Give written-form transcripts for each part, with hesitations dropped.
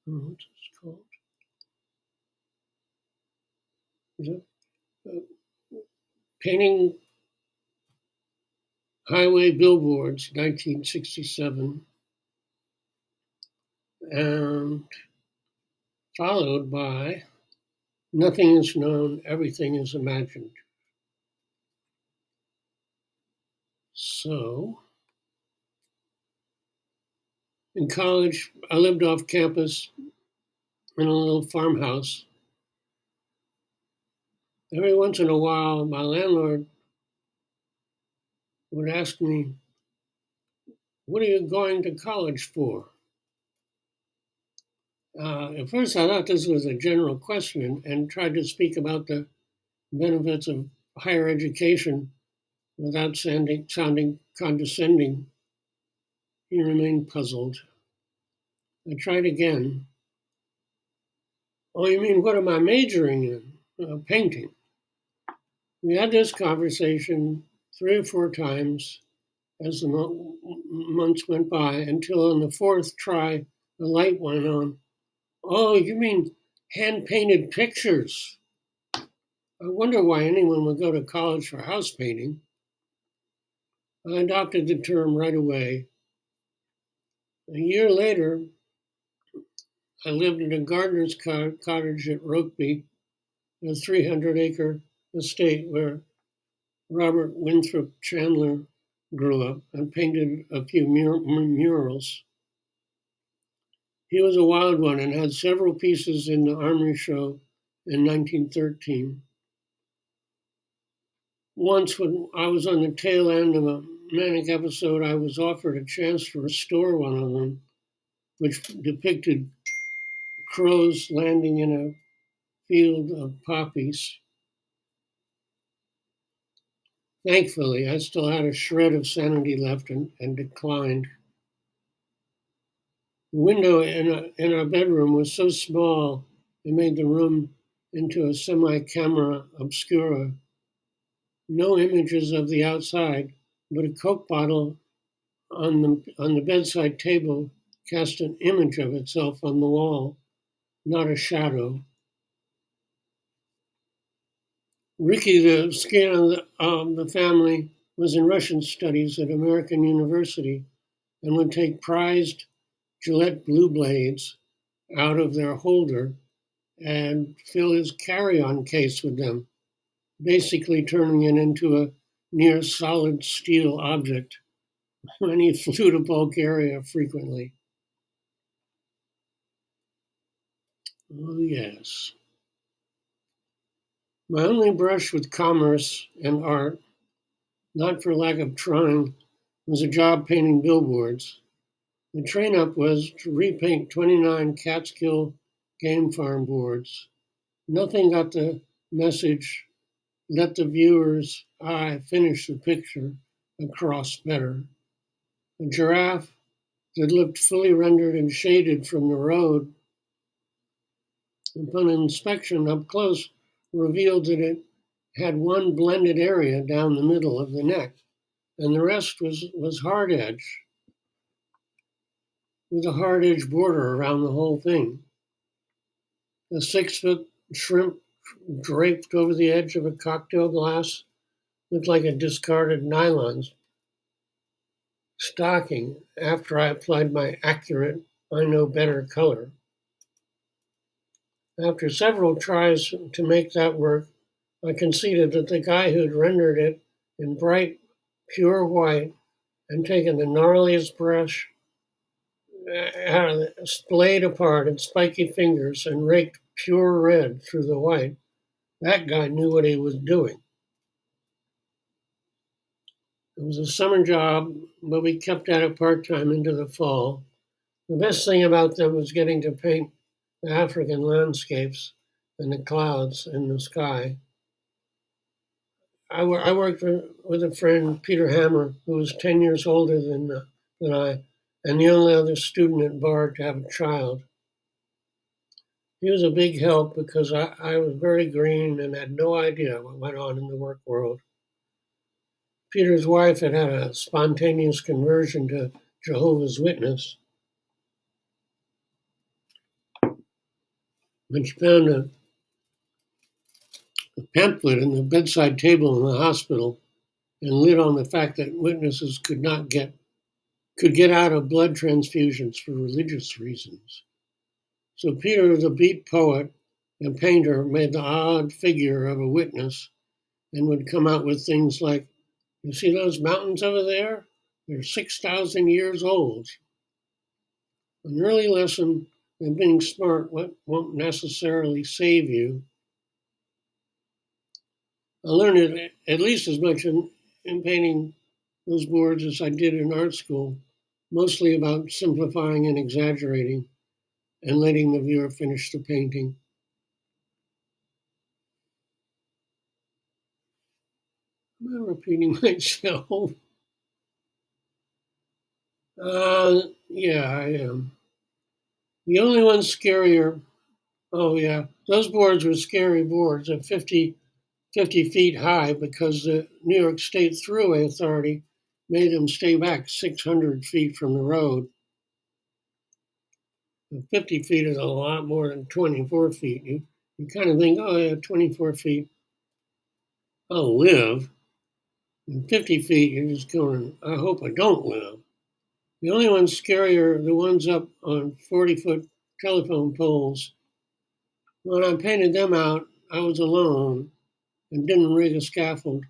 What's it called? Is it, painting highway billboards, 1967, and followed by Nothing is Known, Everything is Imagined. So, in college, I lived off campus in a little farmhouse. Every once in a while, my landlord would ask me, "What are you going to college for?" At first, I thought this was a general question and tried to speak about the benefits of higher education without sounding condescending. He remained puzzled. I tried again. "Oh, you mean what am I majoring in?" Painting. We had this conversation 3 or 4 times as the months went by until on the fourth try, the light went on. "Oh, you mean hand-painted pictures? I wonder why anyone would go to college for house painting." I adopted the term right away. A year later, I lived in a gardener's cottage at Rokeby, a 300-acre estate where Robert Winthrop Chandler grew up, and painted a few murals. He was a wild one and had several pieces in the Armory Show in 1913. Once, when I was on the tail end of a manic episode, I was offered a chance to restore one of them, which depicted crows landing in a field of poppies. Thankfully, I still had a shred of sanity left and declined. The window in our bedroom was so small it made the room into a semi-camera obscura. No images of the outside, but a Coke bottle on the bedside table cast an image of itself on the wall, not a shadow. Ricky, the skin of the family, was in Russian studies at American University and would take prized Gillette blue blades out of their holder and fill his carry-on case with them, basically turning it into a near solid steel object when he flew to Bulgaria frequently. Oh, yes. My only brush with commerce and art, not for lack of trying, was a job painting billboards. The train-up was to repaint 29 Catskill game farm boards. Nothing got the message, "Let the viewer's eye finish the picture," across better. A giraffe that looked fully rendered and shaded from the road, upon inspection up close, revealed that it had one blended area down the middle of the neck, and the rest was hard edge, with a hard edge border around the whole thing. A 6-foot shrimp draped over the edge of a cocktail glass looked like a discarded nylon stocking after I applied my accurate, I know better color. After several tries to make that work, I conceded that the guy who'd rendered it in bright, pure white and taken the gnarliest brush splayed apart its spiky fingers and raked pure red through the white, that guy knew what he was doing. It was a summer job, but we kept at it part-time into the fall. The best thing about them was getting to paint the African landscapes and the clouds in the sky. I worked with a friend, Peter Hammer, who was 10 years older than I, and the only other student at Bard to have a child. He was a big help because I was very green and had no idea what went on in the work world. Peter's wife had had a spontaneous conversion to Jehovah's Witness. when she found a pamphlet in the bedside table in the hospital and lit on the fact that witnesses could get out of blood transfusions for religious reasons. So Peter, the beat poet and painter, made the odd figure of a witness and would come out with things like, "You see those mountains over there? They're 6,000 years old." An early lesson that being smart won't necessarily save you. I learned it at least as much in painting those boards as I did in art school, mostly about simplifying and exaggerating and letting the viewer finish the painting. Am I repeating myself? Yeah, I am. The only one scarier, oh yeah, those boards were scary boards at 50 feet high because the New York State Thruway Authority made them stay back 600 feet from the road. 50 feet is a lot more than 24 feet. You kind of think, oh yeah, 24 feet, I'll live. And 50 feet, you're just going, I hope I don't live. The only ones scarier are the ones up on 40-foot telephone poles. When I painted them out, I was alone and didn't rig a scaffold.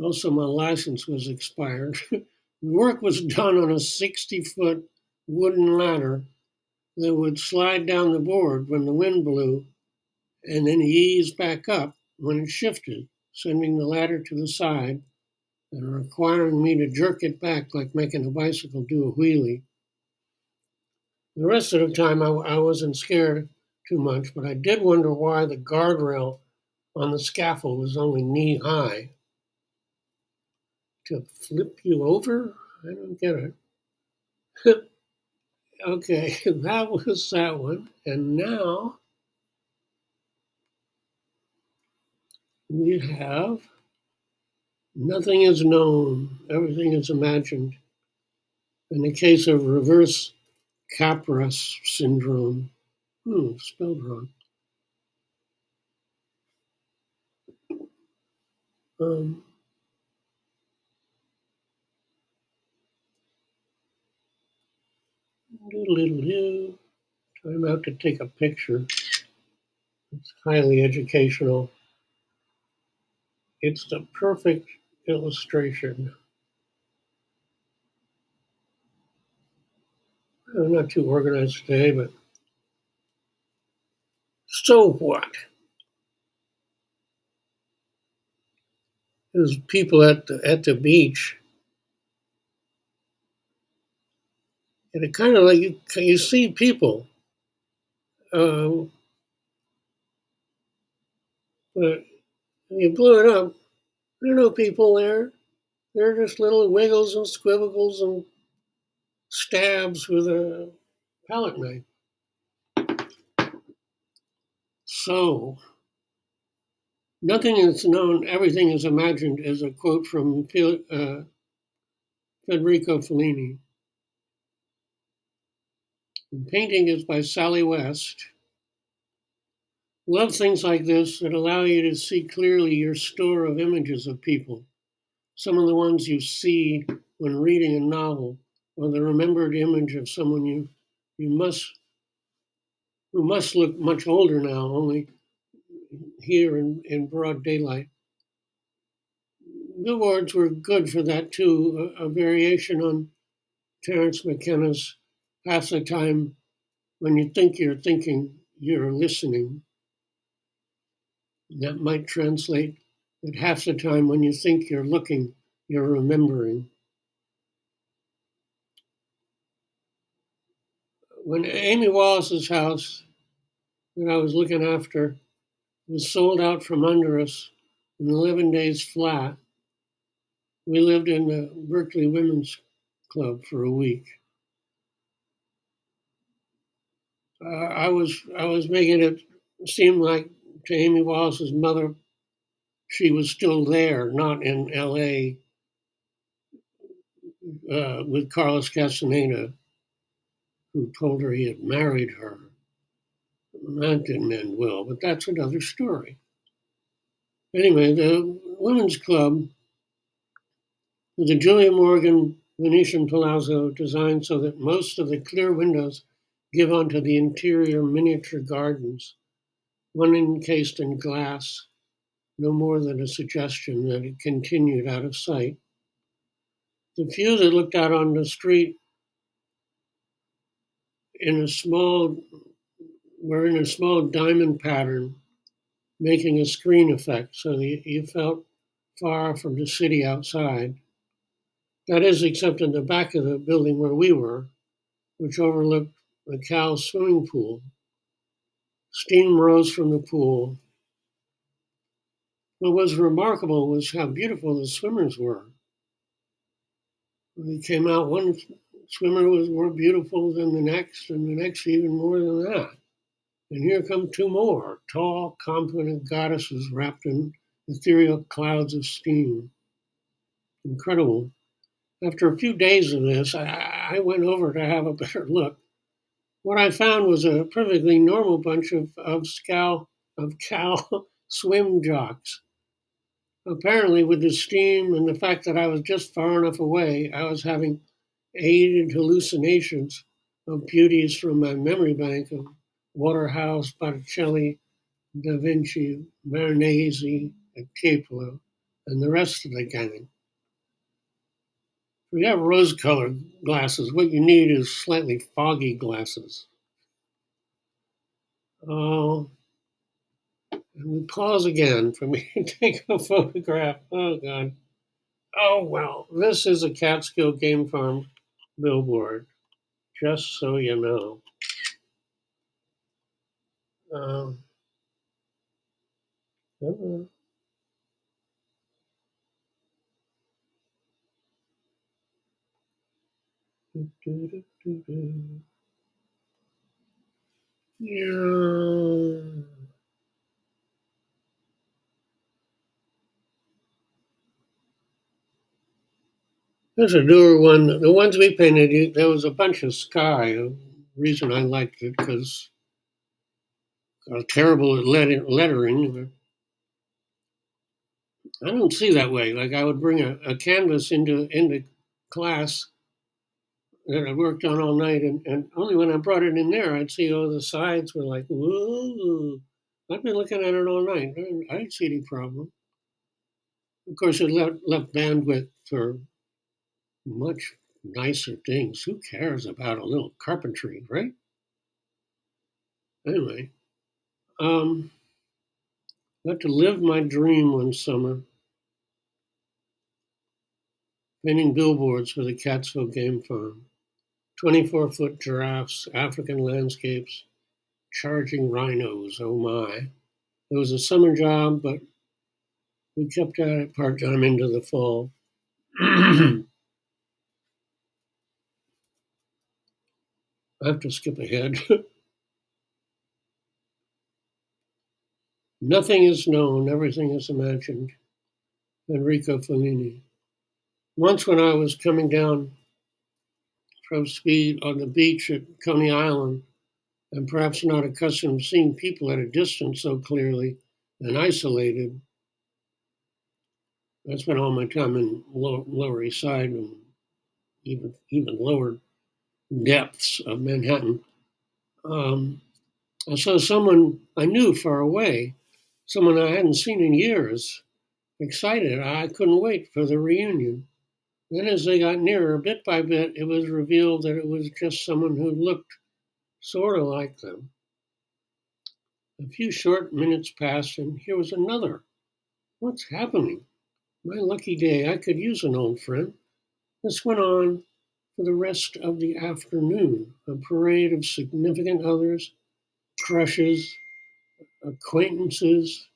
Also, my license was expired. The work was done on a 60-foot wooden ladder that would slide down the board when the wind blew and then ease back up when it shifted, sending the ladder to the side and requiring me to jerk it back like making a bicycle do a wheelie. The rest of the time, I wasn't scared too much, but I did wonder why the guardrail on the scaffold was only knee high. To flip you over? I don't get it. Okay, that was that one. And now we have nothing is known, everything is imagined. In the case of reverse Capra syndrome, spelled wrong. Um, Time out to take a picture. It's highly educational. It's the perfect illustration. I'm not too organized today, but so what? There's people at the beach, and it kind of like you see people, um, but when you blow it up, there are no people there. They're just little wiggles and squivels and stabs with a palette knife. So nothing is known, everything is imagined is a quote from Federico Fellini. And painting is by Sally West. Love things like this that allow you to see clearly your store of images of people. Some of the ones you see when reading a novel, or the remembered image of someone you must who must look much older now, only here in broad daylight. Billboards were good for that too, a variation on Terence McKenna's half the time when you think you're thinking, you're listening. That might translate that half the time when you think you're looking, you're remembering. When Amy Wallace's house that I was looking after was sold out from under us in 11 days flat, we lived in the Berkeley Women's Club for a week. I was making it seem like to Amy Wallace's mother, she was still there, not in L.A. With Carlos Castaneda, who told her he had married her. That didn't end well, but that's another story. Anyway, the women's club was a Julia Morgan Venetian palazzo designed so that most of the clear windows give onto the interior miniature gardens, one encased in glass, no more than a suggestion that it continued out of sight. The few that looked out on the street in a small were in a small diamond pattern, making a screen effect so that you felt far from the city outside. That is, except in the back of the building where we were, which overlooked the Cal swimming pool. Steam rose from the pool. What was remarkable was how beautiful the swimmers were. When they came out, one swimmer was more beautiful than the next, and the next even more than that. And here come two more, tall, confident goddesses wrapped in ethereal clouds of steam. Incredible. After a few days of this, I went over to have a better look. What I found was a perfectly normal bunch of cow swim jocks. Apparently, with the steam and the fact that I was just far enough away, I was having aided hallucinations of beauties from my memory bank of Waterhouse, Botticelli, Da Vinci, Veronese, and Tiepolo, and the rest of the gang. If you have rose-colored glasses, what you need is slightly foggy glasses. Oh, and we pause again for me to take a photograph. Oh, God. Oh, well, this is a Catskill Game Farm billboard, just so you know. Um, uh, yeah. There's a newer one. The ones we painted, there was a bunch of sky. The reason I liked it because I was terrible at lettering. I don't see that way. Like I would bring a canvas into class that I worked on all night, and only when I brought it in there, I'd see all the sides were like, whoa. I've been looking at it all night. I didn't see any problem. Of course, it left bandwidth for much nicer things. Who cares about a little carpentry, right? Anyway, um, got to live my dream one summer, painting billboards for the Catskill Game Farm. 24-foot giraffes, African landscapes, charging rhinos, oh my. It was a summer job, but we kept at it part time into the fall. I have to skip ahead. Nothing is known, everything is imagined. Enrico Fellini. Once, when I was coming down from speed on the beach at Coney Island, and perhaps not accustomed to seeing people at a distance so clearly and isolated, I spent all my time in Lower East Side and even lower depths of Manhattan. Um, I saw someone I knew far away, someone I hadn't seen in years, excited. I couldn't wait for the reunion. Then, as they got nearer, bit by bit, it was revealed that it was just someone who looked sort of like them. A few short minutes passed, and here was another. What's happening? My lucky day, I could use an old friend. This went on for the rest of the afternoon, a parade of significant others, crushes, acquaintances,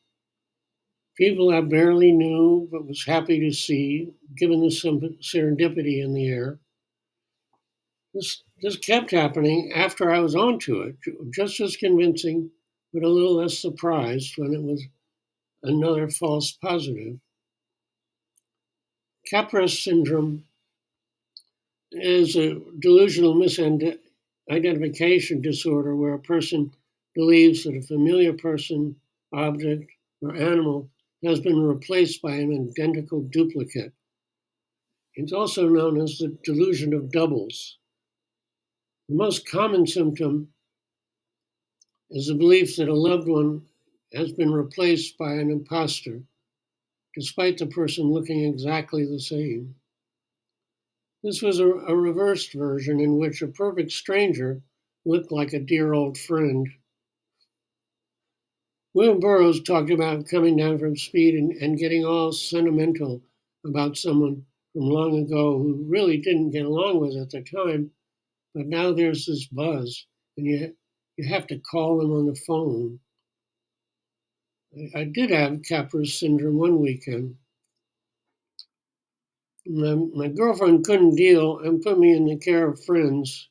people I barely knew but was happy to see, given the serendipity in the air. This kept happening after I was onto it, just as convincing, but a little less surprised when it was another false positive. Capgras syndrome is a delusional misidentification disorder where a person believes that a familiar person, object, or animal has been replaced by an identical duplicate. It's also known as the delusion of doubles. The most common symptom is the belief that a loved one has been replaced by an imposter, despite the person looking exactly the same. This was a reversed version in which a perfect stranger looked like a dear old friend. William Burroughs talked about coming down from speed and getting all sentimental about someone from long ago who really didn't get along with at the time, but now there's this buzz, and you have to call them on the phone. I did have Capra's syndrome one weekend. My girlfriend couldn't deal and put me in the care of friends.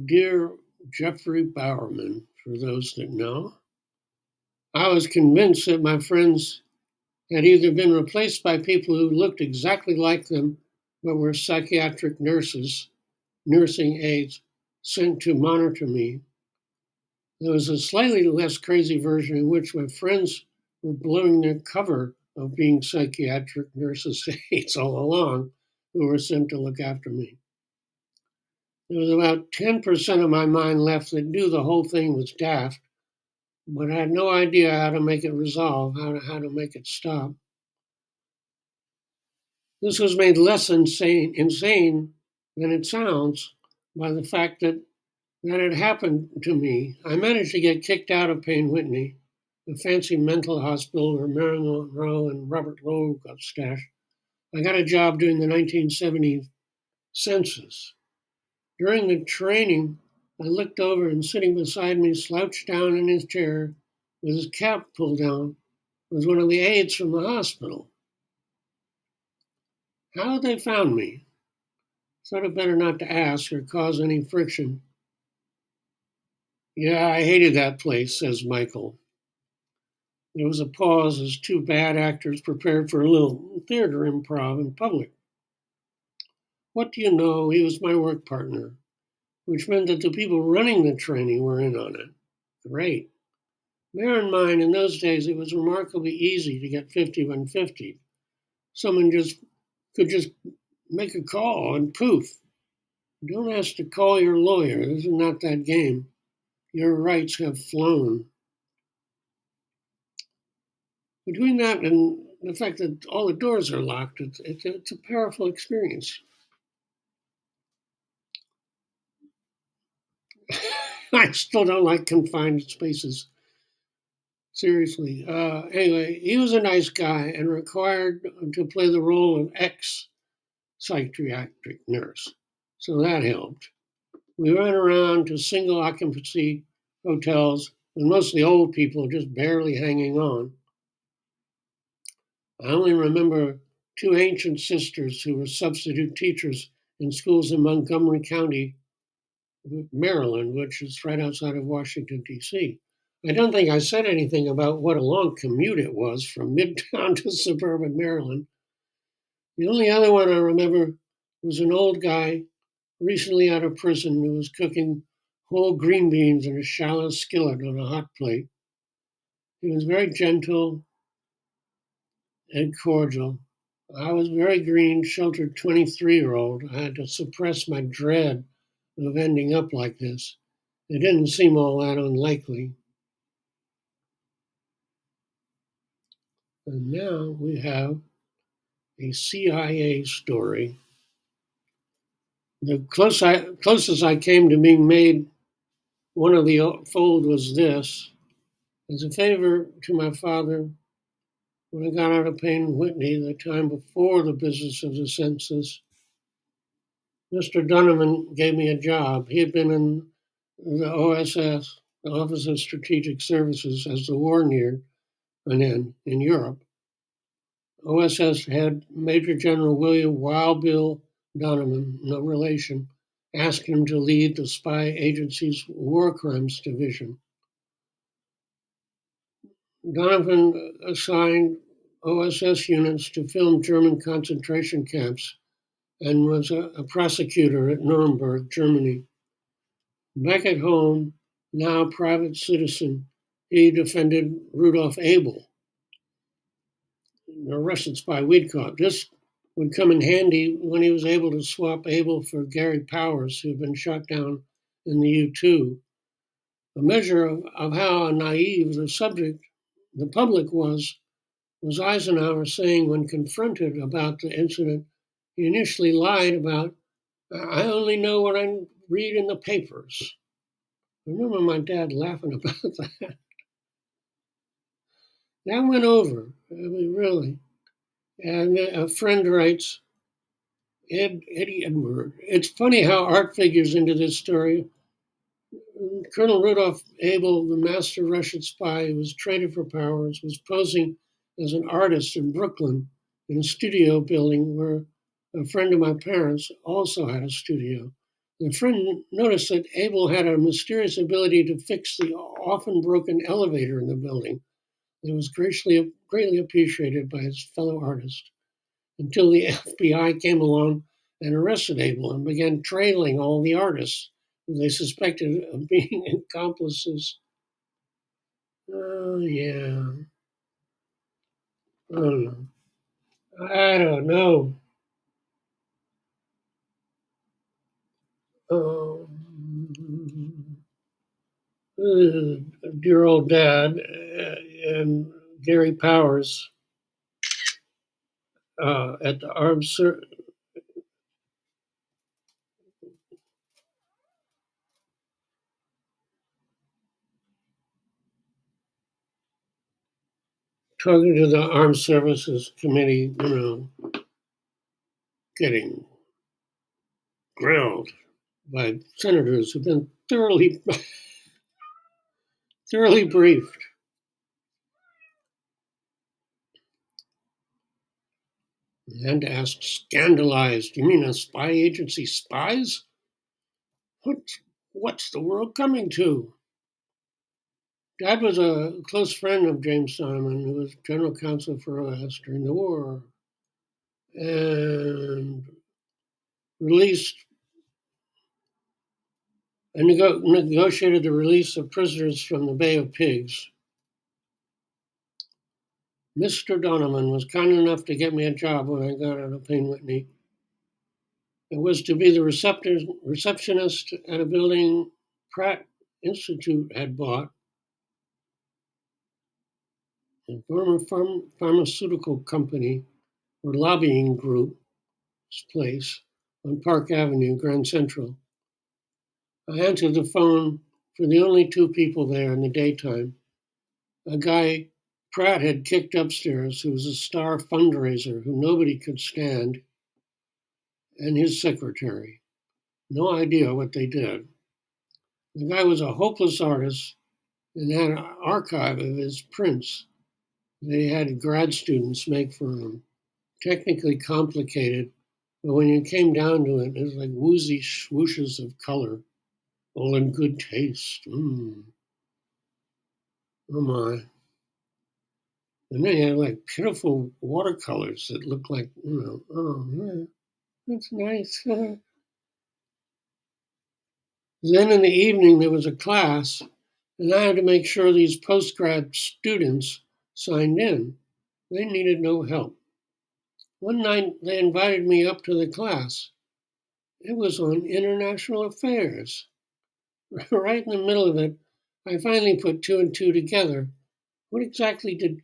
Dear Jeffrey Bowerman, for those that know, I was convinced that my friends had either been replaced by people who looked exactly like them but were psychiatric nurses, nursing aides, sent to monitor me. There was a slightly less crazy version in which my friends were blowing their cover of being psychiatric nurses' aides all along, who were sent to look after me. There was about 10% of my mind left that knew the whole thing was daft, but I had no idea how to make it resolve, how to make it stop. This was made less insane than it sounds by the fact that it happened to me. I managed to get kicked out of Payne Whitney, the fancy mental hospital where Marilyn Monroe and Robert Lowe got stashed. I got a job doing the 1970 census. During the training, I looked over and sitting beside me, slouched down in his chair with his cap pulled down, was one of the aides from the hospital. How had they found me? Thought it better not to ask or cause any friction. Yeah, I hated that place, says Michael. There was a pause as two bad actors prepared for a little theater improv in public. What do you know? He was my work partner, which meant that the people running the training were in on it. Great. Bear in mind, in those days, it was remarkably easy to get 5150. Someone could just make a call and poof. Don't ask to call your lawyer. This is not that game. Your rights have flown. Between that and the fact that all the doors are locked, it's a powerful experience. I still don't like confined spaces. Seriously. Anyway, he was a nice guy and required to play the role of ex psychiatric nurse. So that helped. We ran around to single occupancy hotels with mostly old people just barely hanging on. I only remember two ancient sisters who were substitute teachers in schools in Montgomery County, Maryland, which is right outside of Washington, D.C. I don't think I said anything about what a long commute it was from Midtown to suburban Maryland. The only other one I remember was an old guy recently out of prison who was cooking whole green beans in a shallow skillet on a hot plate. He was very gentle and cordial. I was very green, sheltered 23-year-old. I had to suppress my dread of ending up like this. It didn't seem all that unlikely. And now we have a CIA story. The closest I came to being made one of the fold was this. As a favor to my father, when I got out of Payne Whitney the time before the business of the census, Mr. Donovan gave me a job. He had been in the OSS, the Office of Strategic Services, as the war neared an end in Europe. OSS head Major General William Wild Bill Donovan, no relation, asked him to lead the spy agency's War Crimes Division. Donovan assigned OSS units to film German concentration camps and was a prosecutor at Nuremberg, Germany. Back at home, now private citizen, he defended Rudolf Abel, a Russian spy we'd caught. This would come in handy when he was able to swap Abel for Gary Powers, who had been shot down in the U-2. A measure of how naive the public was Eisenhower saying when confronted about the incident, he initially lied about, I only know what I read in the papers. I remember my dad laughing about that. That went over, I mean, really. And a friend writes, Eddie Edward. It's funny how art figures into this story. Colonel Rudolph Abel, the master Russian spy who was traded for Powers, was posing as an artist in Brooklyn in a studio building where a friend of my parents also had a studio. The friend noticed that Abel had a mysterious ability to fix the often broken elevator in the building. It was greatly appreciated by his fellow artists until the FBI came along and arrested Abel and began trailing all the artists who they suspected of being accomplices. Oh, yeah. I don't know. I don't know. Dear old dad and Gary Powers at the talking to the Armed Services Committee, getting grilled by senators who've been thoroughly briefed. And asked, scandalized, you mean a spy agency spies? What, what's the world coming to? Dad was a close friend of James Simon, who was general counsel for OS during the war, and released and negotiated the release of prisoners from the Bay of Pigs. Mr. Donovan was kind enough to get me a job when I got out of Payne Whitney. It was to be the receptionist at a building Pratt Institute had bought, a former pharmaceutical company or lobbying group's place on Park Avenue, Grand Central. I answered the phone for the only two people there in the daytime. A guy Pratt had kicked upstairs who was a star fundraiser who nobody could stand, and his secretary. No idea what they did. The guy was a hopeless artist and had an archive of his prints they had grad students make for him. Technically complicated, but when you came down to it, it was like woozy swooshes of color, all in good taste. Oh my. And then you had like pitiful watercolors that looked like, oh man, that's nice. Then in the evening, there was a class, and I had to make sure these postgrad students signed in. They needed no help. One night, they invited me up to the class. It was on international affairs. Right in the middle of it, I finally put two and two together. What exactly did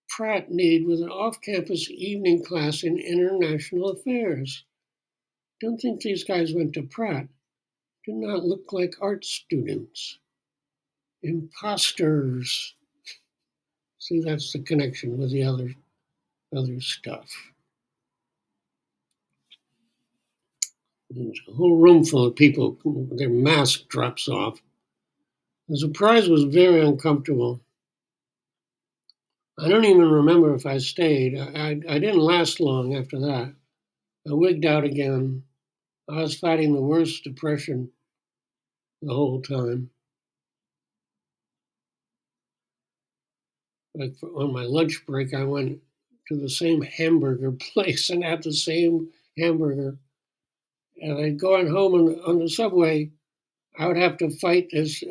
Pratt need with an off campus evening class in international affairs? Don't think these guys went to Pratt. Did not look like art students. Imposters. See, that's the connection with the other stuff. There's a whole room full of people, their mask drops off. The surprise was very uncomfortable. I don't even remember if I stayed. I didn't last long after that. I wigged out again. I was fighting the worst depression the whole time. Like on my lunch break, I went to the same hamburger place and had the same hamburger And I'd going home on the subway, I would have to fight this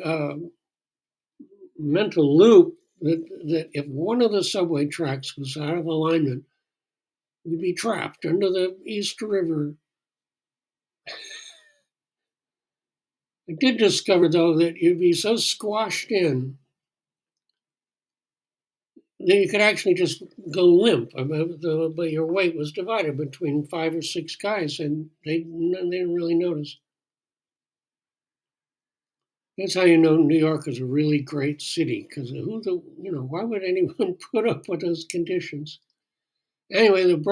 mental loop that if one of the subway tracks was out of alignment, we'd be trapped under the East River. I did discover, though, that you'd be so squashed in that you could actually just go limp. But your weight was divided between 5 or 6 guys, and they didn't really notice. That's how you know New York is a really great city, because why would anyone put up with those conditions? Anyway, the,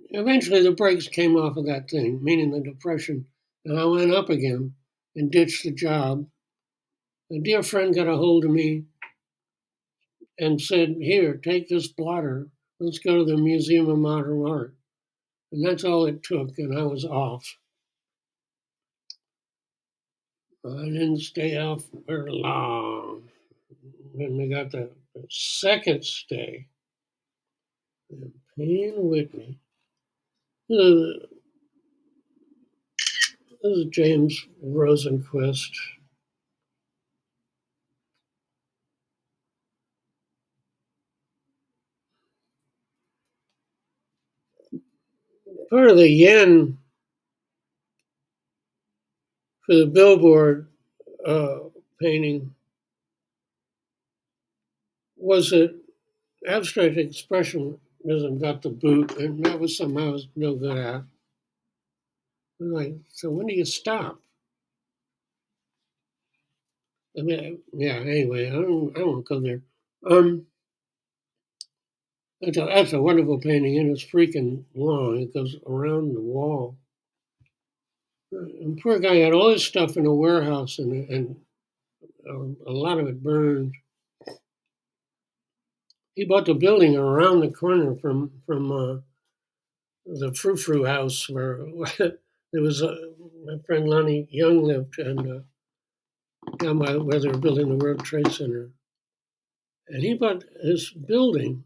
eventually the brakes came off of that thing, meaning the depression, and I went up again and ditched the job. A dear friend got a hold of me and said, "Here, take this blotter. Let's go to the Museum of Modern Art." And that's all it took, and I was off. I didn't stay off very long. Then we got the second stay in Payne Whitney. This is James Rosenquist. Part of the yen for the Billboard uh, painting was that abstract expressionism got the boot, and that was something I was no good at. I'm like, so when do you stop? I mean, yeah. Anyway, I won't go there. Um, that's a wonderful painting, and it's freaking long. It goes around the wall. And poor guy had all his stuff in a warehouse, and a lot of it burned. He bought the building around the corner from the Frou Frou house where there was my friend Lonnie Young lived, and down by where they were building the World Trade Center. And he bought this building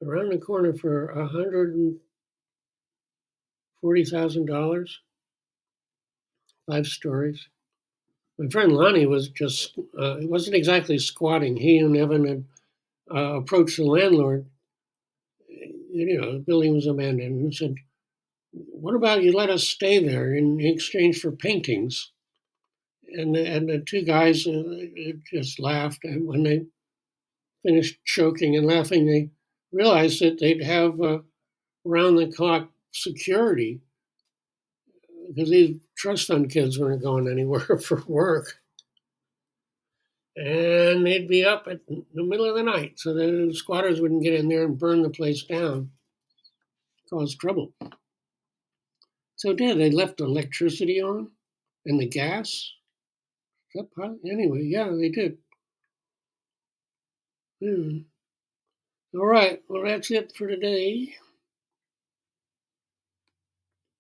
around the corner for $140,000, 5 stories. My friend Lonnie was just, he wasn't exactly squatting. He and Evan had approached the landlord. The building was abandoned, and said, "What about you let us stay there in exchange for paintings?" And the 2 guys just laughed. And when they finished choking and laughing, they realized that they'd have round the clock security because these trust fund kids weren't going anywhere for work. And they'd be up at the middle of the night so the squatters wouldn't get in there and burn the place down, cause trouble. So they left the electricity on and the gas. Anyway, yeah, they did. Hmm. All right, well, that's it for today.